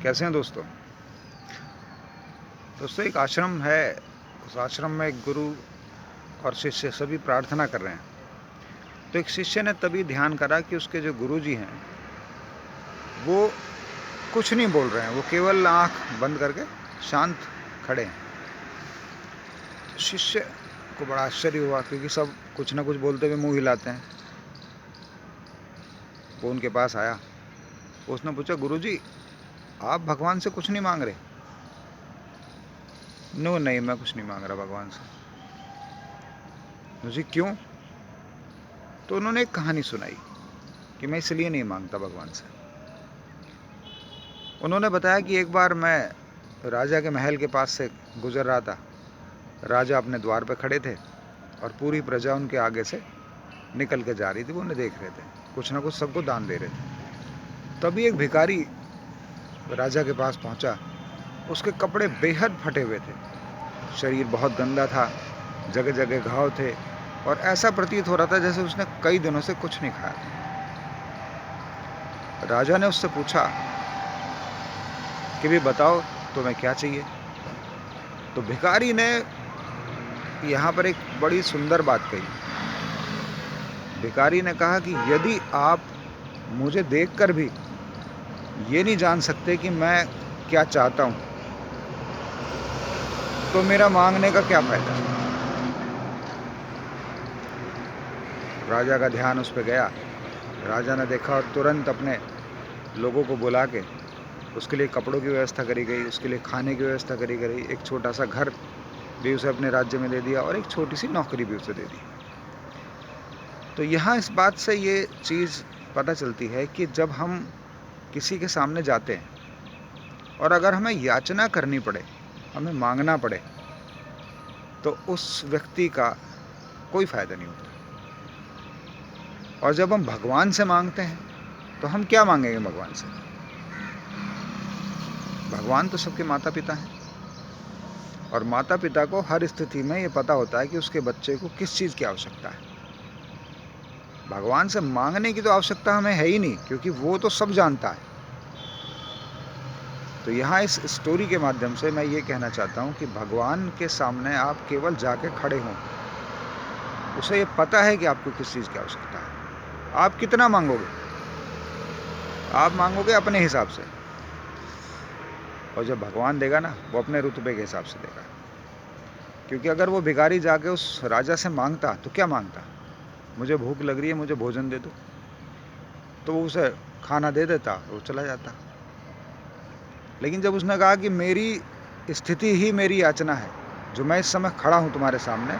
कैसे हैं दोस्तों। दोस्तों एक आश्रम है, उस आश्रम में एक गुरु और शिष्य सभी प्रार्थना कर रहे हैं। तो एक शिष्य ने तभी ध्यान करा कि उसके जो गुरु जी हैं वो कुछ नहीं बोल रहे हैं, वो केवल आंख बंद करके शांत खड़े हैं। तो शिष्य को बड़ा आश्चर्य हुआ क्योंकि सब कुछ ना कुछ बोलते हुए मुंह हिलाते हैं। वो उनके पास आया, उसने पूछा, गुरु जी आप भगवान से कुछ नहीं मांग रहे? नो नहीं, मैं कुछ नहीं मांग रहा भगवान से। जी क्यों? तो उन्होंने एक कहानी सुनाई कि मैं इसलिए नहीं मांगता भगवान से। उन्होंने बताया कि एक बार मैं राजा के महल के पास से गुजर रहा था। राजा अपने द्वार पर खड़े थे और पूरी प्रजा उनके आगे से निकल के जा रही थी। वो उन्हें देख रहे थे, कुछ ना कुछ सबको दान दे रहे थे। तभी एक भिखारी राजा के पास पहुंचा। उसके कपड़े बेहद फटे हुए थे, शरीर बहुत गंदा था, जगह जगह घाव थे और ऐसा प्रतीत हो रहा था जैसे उसने कई दिनों से कुछ नहीं खाया था। राजा ने उससे पूछा कि भी बताओ तुम्हें क्या चाहिए। तो भिखारी ने यहाँ पर एक बड़ी सुंदर बात कही। भिखारी ने कहा कि यदि आप मुझे देखकर भी ये नहीं जान सकते कि मैं क्या चाहता हूँ तो मेरा मांगने का क्या फायदा। राजा का ध्यान उस पर गया। राजा ने देखा और तुरंत अपने लोगों को बुला के उसके लिए कपड़ों की व्यवस्था करी गई, उसके लिए खाने की व्यवस्था करी गई, एक छोटा सा घर भी उसे अपने राज्य में दे दिया और एक छोटी सी नौकरी भी उसे दे दी। तो यहाँ इस बात से ये चीज़ पता चलती है कि जब हम किसी के सामने जाते हैं और अगर हमें याचना करनी पड़े, हमें मांगना पड़े, तो उस व्यक्ति का कोई फ़ायदा नहीं होता। और जब हम भगवान से मांगते हैं तो हम क्या मांगेंगे भगवान से? भगवान तो सबके माता पिता हैं और माता पिता को हर स्थिति में ये पता होता है कि उसके बच्चे को किस चीज़ की आवश्यकता है। भगवान से मांगने की तो आवश्यकता हमें है ही नहीं, क्योंकि वो तो सब जानता है। तो यहाँ इस स्टोरी के माध्यम से मैं ये कहना चाहता हूँ कि भगवान के सामने आप केवल जाके खड़े हों, उसे ये पता है कि आपको किस चीज़ की आवश्यकता है। आप कितना मांगोगे? आप मांगोगे अपने हिसाब से, और जब भगवान देगा ना, वो अपने रुतबे के हिसाब से देगा। क्योंकि अगर वो भिखारी जाके उस राजा से मांगता तो क्या मांगता? मुझे भूख लग रही है, मुझे भोजन दे दो, तो वो उसे खाना दे देता, वो चला जाता। लेकिन जब उसने कहा कि मेरी स्थिति ही मेरी याचना है, जो मैं इस समय खड़ा हूँ तुम्हारे सामने,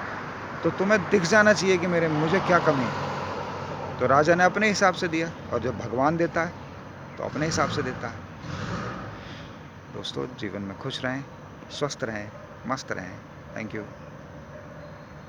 तो तुम्हें दिख जाना चाहिए कि मुझे क्या कमी है। तो राजा ने अपने हिसाब से दिया, और जब भगवान देता है तो अपने हिसाब से देता है। दोस्तों, जीवन में खुश रहें, स्वस्थ रहें, मस्त रहें। Thank you.